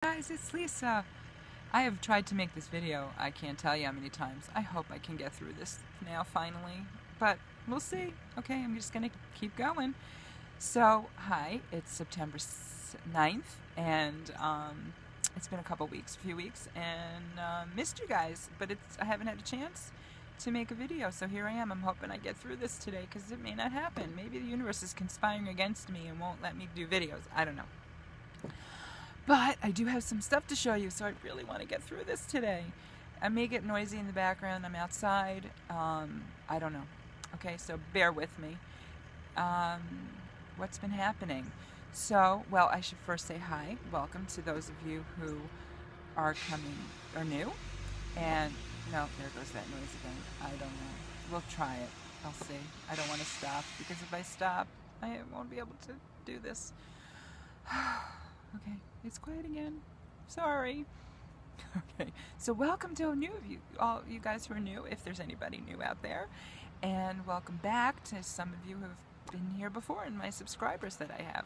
Guys, it's Lisa. I have tried to make this video, I can't tell you how many times. I hope I can get through this now finally, but we'll see. Okay, I'm just gonna keep going. So, hi, it's September 9th, and it's been a few weeks, and missed you guys, but I haven't had a chance to make a video, so here I am. I'm hoping I get through this today, because it may not happen. Maybe the universe is conspiring against me and won't let me do videos. I don't know. But I do have some stuff to show you, so I really want to get through this today. I may get noisy in the background. I'm outside. I don't know. Okay, so bear with me. What's been happening? So, well, I should first say hi. Welcome to those of you who are new. And, no, there goes that noise again. I don't know. We'll try it. I'll see. I don't want to stop, because if I stop, I won't be able to do this. Okay, it's quiet again. Sorry. Okay, so welcome to all you guys who are new, if there's anybody new out there, and welcome back to some of you who have been here before and my subscribers that I have.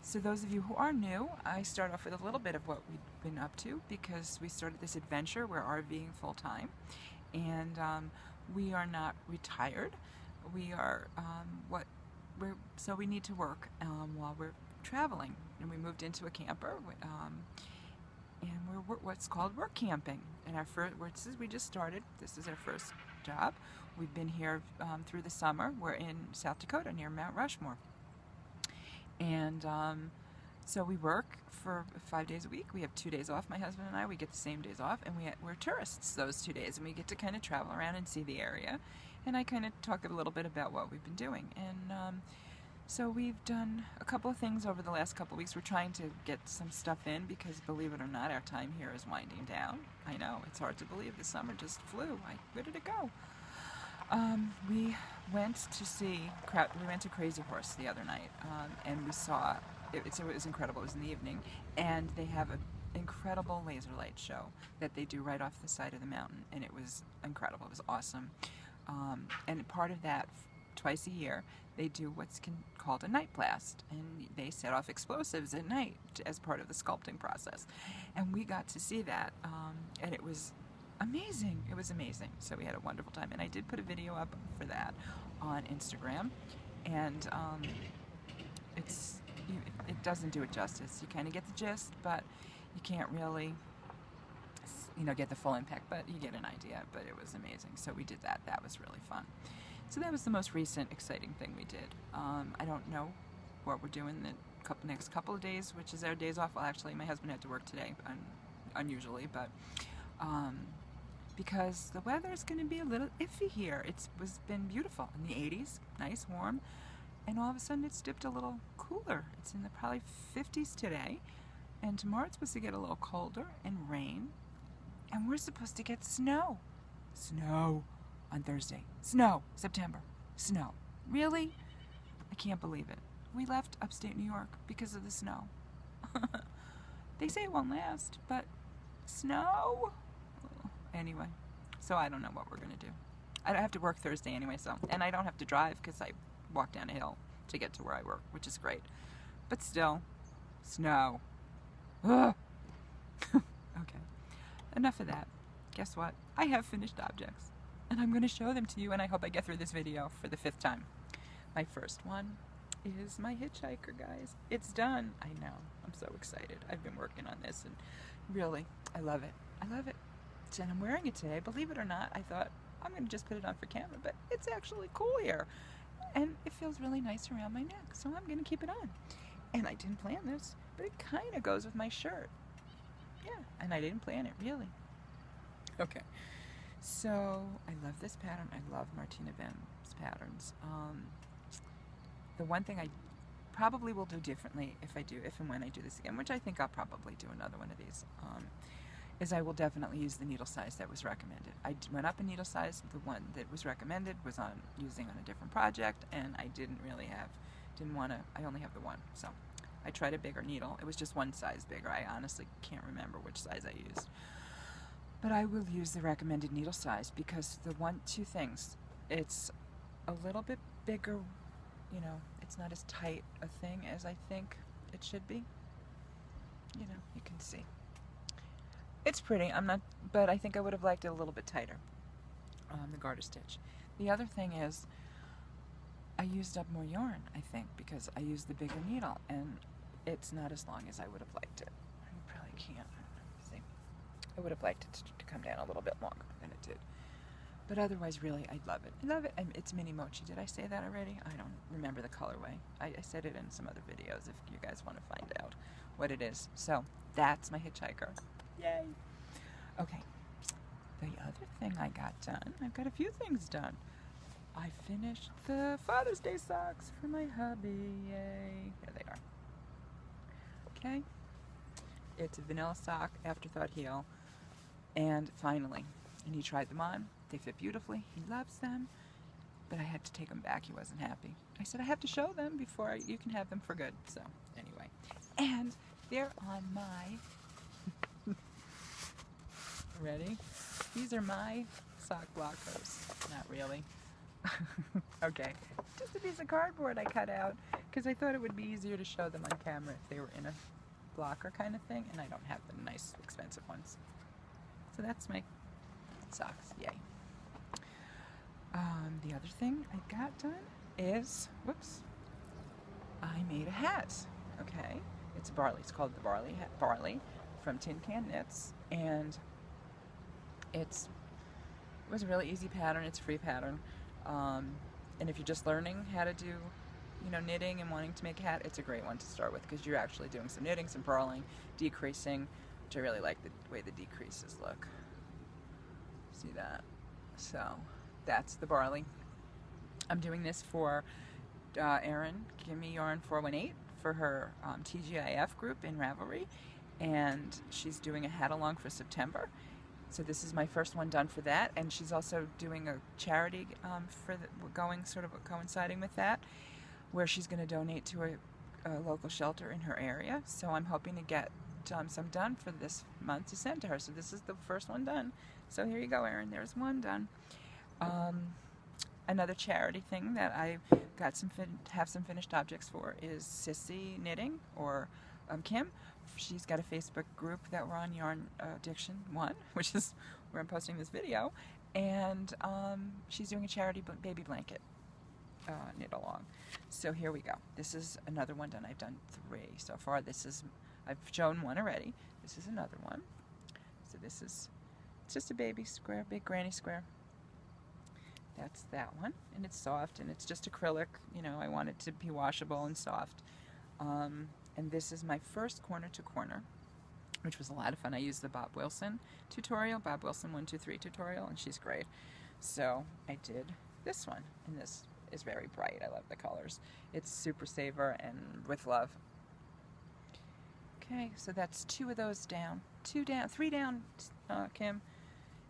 So those of you who are new, I start off with a little bit of what we've been up to, because we started this adventure. We're RVing full time, and we are not retired. We are so we need to work while we're traveling, and we moved into a camper, and we're what's called work camping. And we just started. This is our first job. We've been here through the summer. We're in South Dakota near Mount Rushmore, and so we work for 5 days a week. We have 2 days off, my husband and I. We get the same days off, and we're tourists those 2 days, and we get to kind of travel around and see the area. And I kind of talk a little bit about what we've been doing. And so we've done a couple of things over the last couple of weeks. We're trying to get some stuff in, because believe it or not, our time here is winding down. I know, it's hard to believe. The summer just flew. Where did it go? We went to Crazy Horse the other night, and we saw, it was incredible. It was in the evening, and they have an incredible laser light show that they do right off the side of the mountain, and it was incredible. It was awesome. And part of that, twice a year, they do what's called a night blast, and they set off explosives at night as part of the sculpting process. And we got to see that, and it was amazing. It was amazing. So we had a wonderful time, and I did put a video up for that on Instagram, and it doesn't do it justice. You kind of get the gist, but you can't really get the full impact, but you get an idea. But it was amazing. So we did that. That was really fun. So that was the most recent exciting thing we did. I don't know what we're doing the next couple of days, which is our days off. Well, actually, my husband had to work today, unusually, but because the weather is going to be a little iffy here. It's been beautiful in the 80s, nice, warm, and all of a sudden it's dipped a little cooler. It's in the probably 50s today, and tomorrow it's supposed to get a little colder and rain, and we're supposed to get snow. Snow on Thursday. Snow. September. Snow. Really? I can't believe it. We left upstate New York because of the snow. They say it won't last, but snow? Anyway, so I don't know what we're going to do. I don't have to work Thursday anyway, and I don't have to drive, because I walk down a hill to get to where I work, which is great. But still, snow. Ugh. Okay, enough of that. Guess what? I have finished objects, and I'm going to show them to you, and I hope I get through this video for the 5th time. My first one is my hitchhiker, guys. It's done. I know. I'm so excited. I've been working on this, and really, I love it. I love it. And I'm wearing it today. Believe it or not, I thought I'm going to just put it on for camera, but it's actually cool here. And it feels really nice around my neck, so I'm going to keep it on. And I didn't plan this, but it kind of goes with my shirt. Yeah, and I didn't plan it, really. Okay, so I love this pattern. I love Martina Ben's patterns. The one thing I probably will do differently if and when I do this again, which I think I'll probably do another one of these, is I will definitely use the needle size that was recommended. I went up a needle size. The one that was recommended was using on a different project, and I I only have the one, so I tried a bigger needle. It was just one size bigger. I honestly can't remember which size I used. But I will use the recommended needle size, because two things. It's a little bit bigger, it's not as tight a thing as I think it should be. You can see. It's pretty. But I think I would have liked it a little bit tighter, the garter stitch. The other thing is, I used up more yarn, I think, because I used the bigger needle, and it's not as long as I would have liked it. I probably can't. See, I would have liked it to come down a little bit longer than it did. But otherwise, really, I love it. I love it. It's Mini Mochi. Did I say that already? I don't remember the colorway. I said it in some other videos if you guys want to find out what it is. So, that's my hitchhiker. Yay! Okay. The other thing I got done, I've got a few things done. I finished the Father's Day socks for my hubby. Yay! There they are. Okay. It's a vanilla sock, afterthought heel, and finally, and he tried them on. They fit beautifully. He loves them, but I had to take them back. He wasn't happy. I said I have to show them before you can have them for good. So anyway, and they're on my. Ready? These are my sock blockers. Not really. Okay, just a piece of cardboard I cut out because I thought it would be easier to show them on camera if they were in a blocker kind of thing, and I don't have the nice expensive ones. So that's my socks. Yay. The other thing I got done is, whoops, I made a hat. Okay, it's barley. It's called the barley from Tin Can Knits, and it was a really easy pattern. It's a free pattern, and if you're just learning how to do, knitting and wanting to make a hat, it's a great one to start with because you're actually doing some knitting, some purling, decreasing, which I really like the way the decreases look. See that? So that's the barley. I'm doing this for Erin, Gimme Yarn 418, for her TGIF group in Ravelry, and she's doing a hat along for September. So this is my first one done for that, and she's also doing a charity coinciding with that, where she's going to donate to a local shelter in her area. So I'm hoping to get some done for this month to send to her. So this is the first one done. So here you go, Erin. There's one done. Another charity thing that I got have some finished objects for is Sissy Knitting, or Kim. She's got a Facebook group that we're on, Yarn Addiction 1, which is where I'm posting this video, and she's doing a charity baby blanket knit along. So here we go. This is another one done. I've done 3 so far. I've shown one already. This is another one. So it's just a baby square, big granny square. That's that one, and it's soft, and it's just acrylic. I want it to be washable and soft. And this is my first corner to corner, which was a lot of fun. I used the Bob Wilson tutorial, Bob Wilson 123 tutorial, and she's great. So I did this one, and this is very bright. I love the colors. It's Super Saver and With Love. Okay, so that's 2 of those down. 3 down, Kim.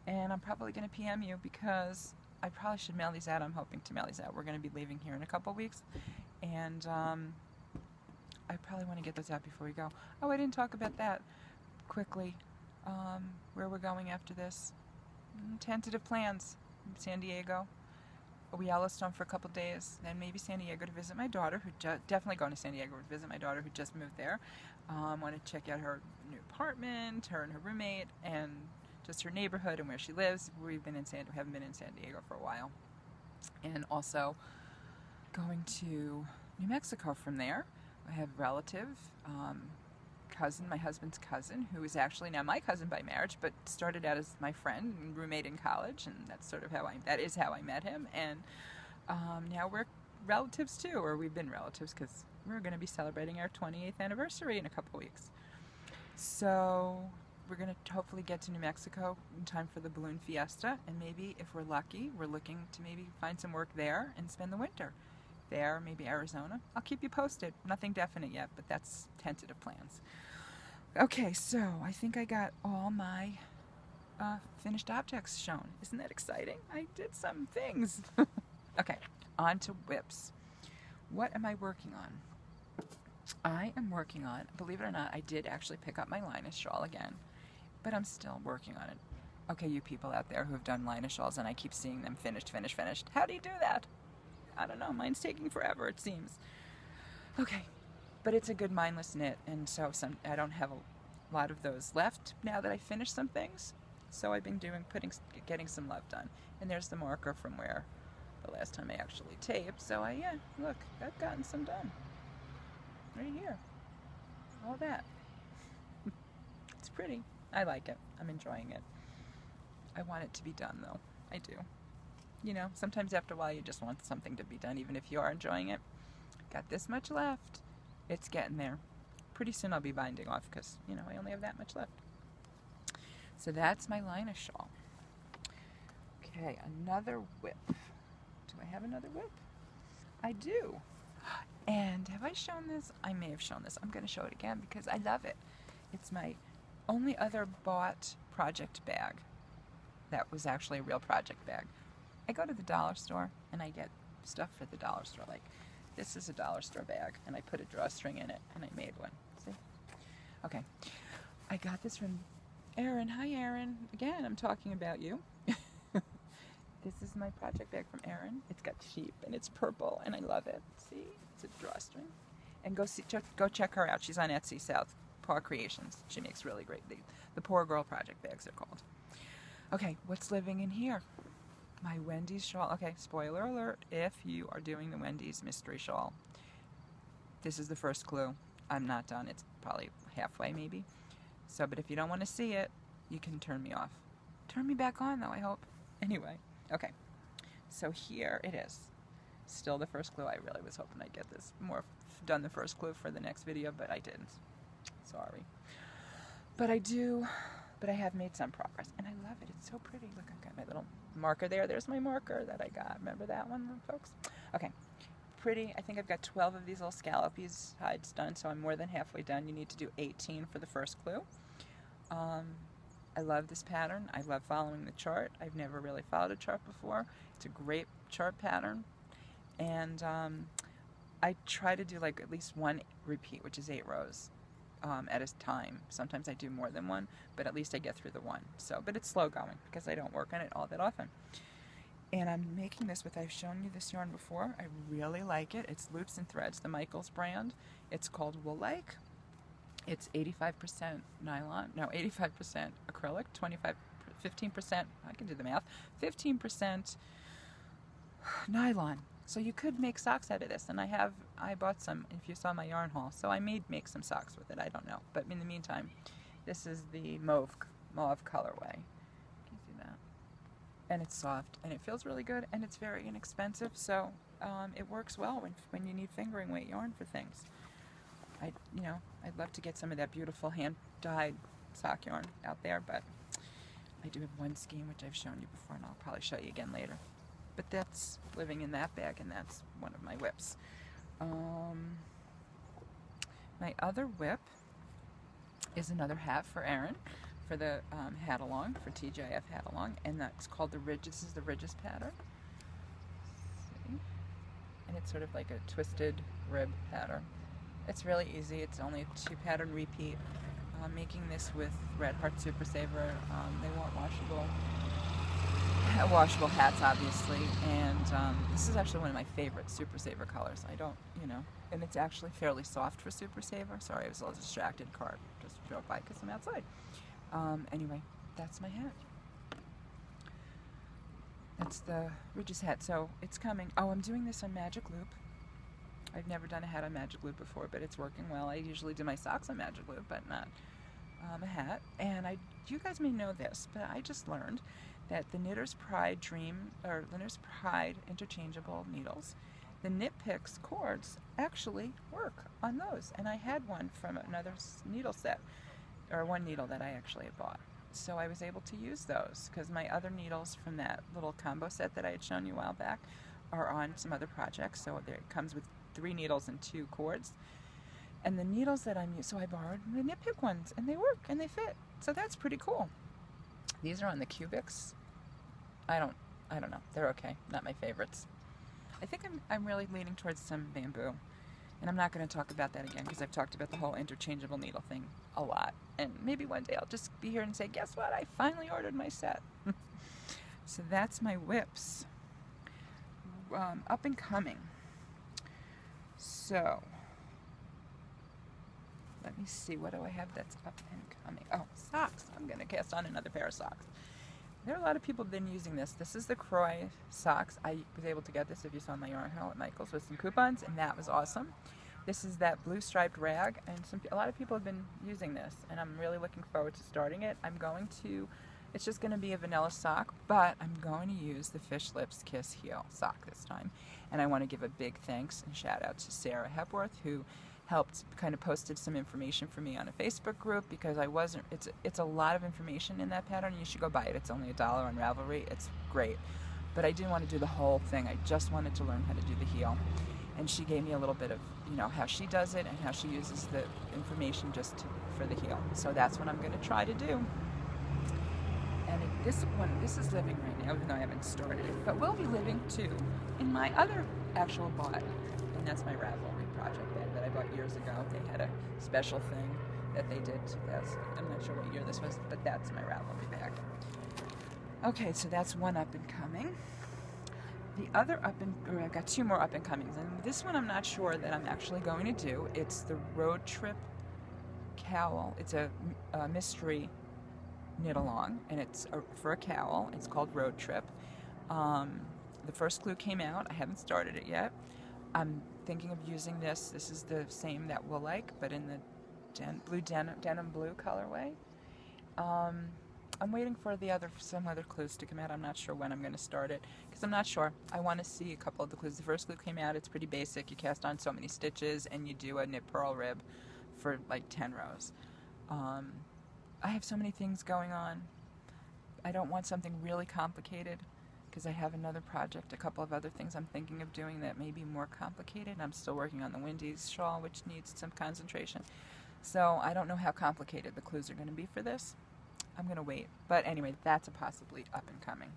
And I'm probably going to PM you because I probably should mail these out. I'm hoping to mail these out. We're going to be leaving here in a couple weeks, and I probably want to get those out before we go. Oh, I didn't talk about that quickly. Where we're going after this. Tentative plans. San Diego. Yellowstone for a couple days. Then maybe San Diego to visit my daughter, definitely going to San Diego to visit my daughter who just moved there. Want to check out her new apartment, her and her roommate, and just her neighborhood and where she lives. We haven't been in San Diego for a while. And also going to New Mexico from there. I have a relative, cousin, my husband's cousin, who is actually now my cousin by marriage, but started out as my friend and roommate in college, and that's sort of how I met him. And now we're relatives too, or we've been relatives because we're going to be celebrating our 28th anniversary in a couple weeks. So we're going to hopefully get to New Mexico in time for the balloon fiesta, and maybe if we're lucky, we're looking to maybe find some work there and spend the winter there, maybe Arizona. I'll keep you posted. Nothing definite yet, but that's tentative plans. Okay, so I think I got all my finished objects shown. Isn't that exciting? I did some things. Okay, on to whips. What am I working on? I am working on, believe it or not, I did actually pick up my Linus shawl again, but I'm still working on it. Okay, you people out there who have done Linus shawls and I keep seeing them finished. How do you do that? I don't know, mine's taking forever, it seems. Okay, but it's a good mindless knit, and so I don't have a lot of those left now that I finished some things. So I've been getting some love done. And there's the marker from where the last time I actually taped. So yeah, look, I've gotten some done. Right here. All that. It's pretty. I like it. I'm enjoying it. I want it to be done though. I do. You know, sometimes after a while you just want something to be done even if you are enjoying it. Got this much left. It's getting there. Pretty soon I'll be binding off because, you know, I only have that much left. So that's my Lina shawl. Okay, another whip. Do I have another whip? I do. And have I shown this? I may have shown this. I'm going to show it again because I love it. It's my only other bought project bag that was actually a real project bag. I go to the dollar store and I get stuff for the dollar store. Like, this is a dollar store bag, and I put a drawstring in it, and I made one. See? Okay. I got this from Erin. Hi, Erin. Again, I'm talking about you. This is my project bag from Erin. It's got sheep, and it's purple, and I love it. See? It's a drawstring. And go check her out. She's on Etsy, South Paw Creations. She makes really great. The Poor Girl project bags are called. Okay, what's living in here? My Wendy's shawl. Okay, spoiler alert, if you are doing the Wendy's mystery shawl, this is the first clue. I'm not done. It's probably halfway maybe. So, but if you don't want to see it, you can turn me off. Turn me back on though, I hope. Anyway, okay. So here it is. Still the first clue. I really was hoping I'd get this done the first clue for the next video, but I didn't. Sorry. But I have made some progress, and I love it. It's so pretty. Look, I've got my little marker there. There's my marker that I got. Remember that one, folks? Okay. Pretty. I think I've got 12 of these little scallopies hides done, so I'm more than halfway done. You need to do 18 for the first clue. I love this pattern. I love following the chart. I've never really followed a chart before. It's a great chart pattern. And I try to do like at least one repeat, which is 8 rows. At a time. Sometimes I do more than one, but at least I get through the one. So, but it's slow going because I don't work on it all that often. And I'm making this with, I've shown you this yarn before. I really like it. It's Loops and Threads, the Michaels brand. It's called Wool-Like. It's 85% nylon, no, 85% acrylic, 15%, I can do the math, 15% nylon. So you could make socks out of this, and I bought some if you saw my yarn haul, so I may make some socks with it, I don't know. But in the meantime, this is the mauve colorway. Can you see that? And it's soft, and it feels really good, and it's very inexpensive, so it works well when you need fingering weight yarn for things. I'd love to get some of that beautiful hand-dyed sock yarn out there, but I do have one scheme which I've shown you before, and I'll probably show you again later. But that's living in that bag, and that's one of my whips. My other whip is another hat for Erin, for the hat along, for TGIF hat along, and that's called the Ridge. This is the Ridges pattern. See? And it's sort of like a twisted rib pattern. It's really easy. It's only a 2 pattern repeat. I'm making this with Red Heart Super Saver. They want washable hats, obviously, and this is actually one of my favorite Super Saver colors. And it's actually fairly soft for Super Saver. Sorry, I was a little distracted. Car just drove by because I'm outside. Anyway, that's my hat. That's the Ridges hat. So it's coming. Oh, I'm doing this on Magic Loop. I've never done a hat on Magic Loop before, but it's working well. I usually do my socks on Magic Loop, but not a hat. And you guys may know this, but I just learned that the Knitter's Pride Knitter's Pride interchangeable needles, the Knit Picks cords actually work on those. And I had one from another needle set, or one needle that I actually had bought. So I was able to use those because my other needles from that little combo set that I had shown you a while back are on some other projects. So there it comes with 3 needles and 2 cords. And the needles that I'm using, so I borrowed the Knit Pick ones, and they work and they fit. So that's pretty cool. These are on the Cubics. I don't know. They're okay. Not my favorites. I think I'm really leaning towards some bamboo. And I'm not going to talk about that again because I've talked about the whole interchangeable needle thing a lot. And maybe one day I'll just be here and say, guess what? I finally ordered my set. So that's my whips. Up and coming. So let me see, what do I have that's up and coming? Oh, socks. I'm going to cast on another pair of socks. There are a lot of people who've been using this. This is the Croy socks. I was able to get this, if you saw my yarn haul at Michael's, with some coupons, and that was awesome. This is that blue striped rag, and a lot of people have been using this, and I'm really looking forward to starting it. It's just going to be a vanilla sock, but I'm going to use the Fish Lips Kiss Heel sock this time. And I want to give a big thanks and shout out to Sarah Hepworth, who helped kind of posted some information for me on a Facebook group, because it's a lot of information in that pattern. You should go buy it. It's only $1 on Ravelry. It's great. But I didn't want to do the whole thing. I just wanted to learn how to do the heel. And she gave me a little bit of, how she does it and how she uses the information for the heel. So that's what I'm going to try to do. And this is living right now, even though I haven't started it. But we'll be living too in my other actual bot. And that's my Ravelry project bag that I bought years ago. They had a special thing that they did. I'm not sure what year this was, but that's my Ravelry bag. Okay, so that's one up and coming. The other I've got two more up and comings, and this one I'm not sure that I'm actually going to do. It's the Road Trip cowl. It's a mystery knit along, and it's for a cowl. It's called Road Trip. The first glue came out. I haven't started it yet. I'm thinking of using this. This is the same that we'll like, but in the denim blue colorway. I'm waiting for some other clues to come out. I'm not sure when I'm going to start it, because I'm not sure. I want to see a couple of the clues. The first clue came out. It's pretty basic. You cast on so many stitches, and you do a knit purl rib for like 10 rows. I have so many things going on. I don't want something really complicated, because I have another project, a couple of other things I'm thinking of doing that may be more complicated. I'm still working on the Wendy's shawl, which needs some concentration. So I don't know how complicated the clues are going to be for this. I'm going to wait. But anyway, that's a possibly up and coming.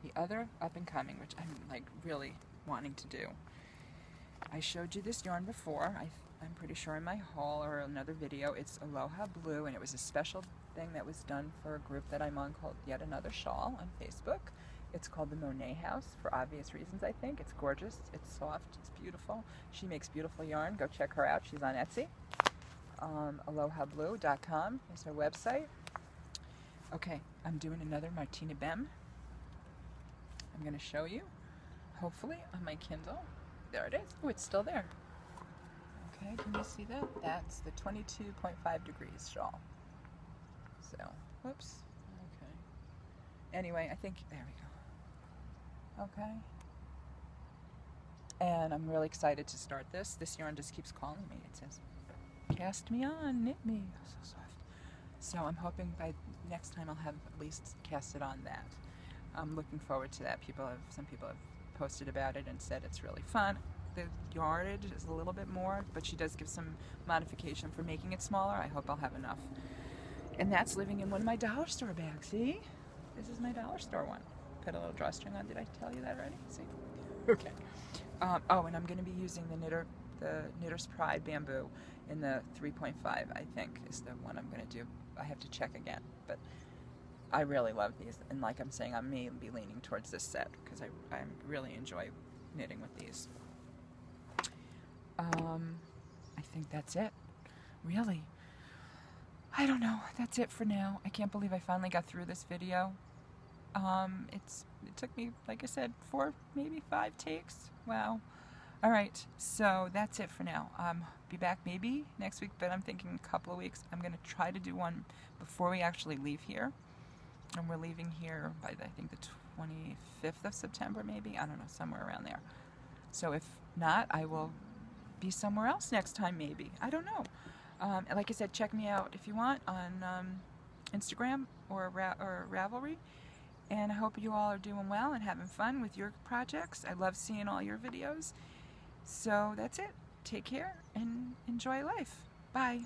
The other up and coming, which I'm like really wanting to do. I showed you this yarn before. I'm pretty sure in my haul or another video. It's Aloha Blue, and it was a special thing that was done for a group that I'm on called Yet Another Shawl on Facebook. It's called the Monet House, for obvious reasons, I think. It's gorgeous. It's soft. It's beautiful. She makes beautiful yarn. Go check her out. She's on Etsy. AlohaBlue.com is her website. Okay, I'm doing another Martina Bem. I'm going to show you, hopefully, on my Kindle. There it is. Oh, it's still there. Okay, can you see that? That's the 22.5 degrees shawl. So, whoops. Okay. Anyway, I think, there we go. Okay. And I'm really excited to start this. This yarn just keeps calling me. It says, cast me on, knit me. So soft. So I'm hoping by next time I'll have at least casted on that. I'm looking forward to that. Some people have posted about it and said it's really fun. The yardage is a little bit more, but she does give some modification for making it smaller. I hope I'll have enough. And that's living in one of my dollar store bags. See? This is my dollar store one. Put a little drawstring on. Did I tell you that already? See? Okay. Oh, and I'm going to be using the Knitter's Pride bamboo in the 3.5, I think, is the one I'm going to do. I have to check again, but I really love these. And like I'm saying, I may be leaning towards this set, because I really enjoy knitting with these. I think that's it. Really. I don't know. That's it for now. I can't believe I finally got through this video. It took me, like I said, 4, maybe 5 takes. Wow. Alright, so that's it for now. Be back maybe next week, but I'm thinking a couple of weeks. I'm going to try to do one before we actually leave here. And we're leaving here by, I think, the 25th of September, maybe? I don't know, somewhere around there. So if not, I will be somewhere else next time, maybe. I don't know. Like I said, check me out if you want on Instagram or Ravelry. And I hope you all are doing well and having fun with your projects. I love seeing all your videos. So that's it. Take care and enjoy life. Bye.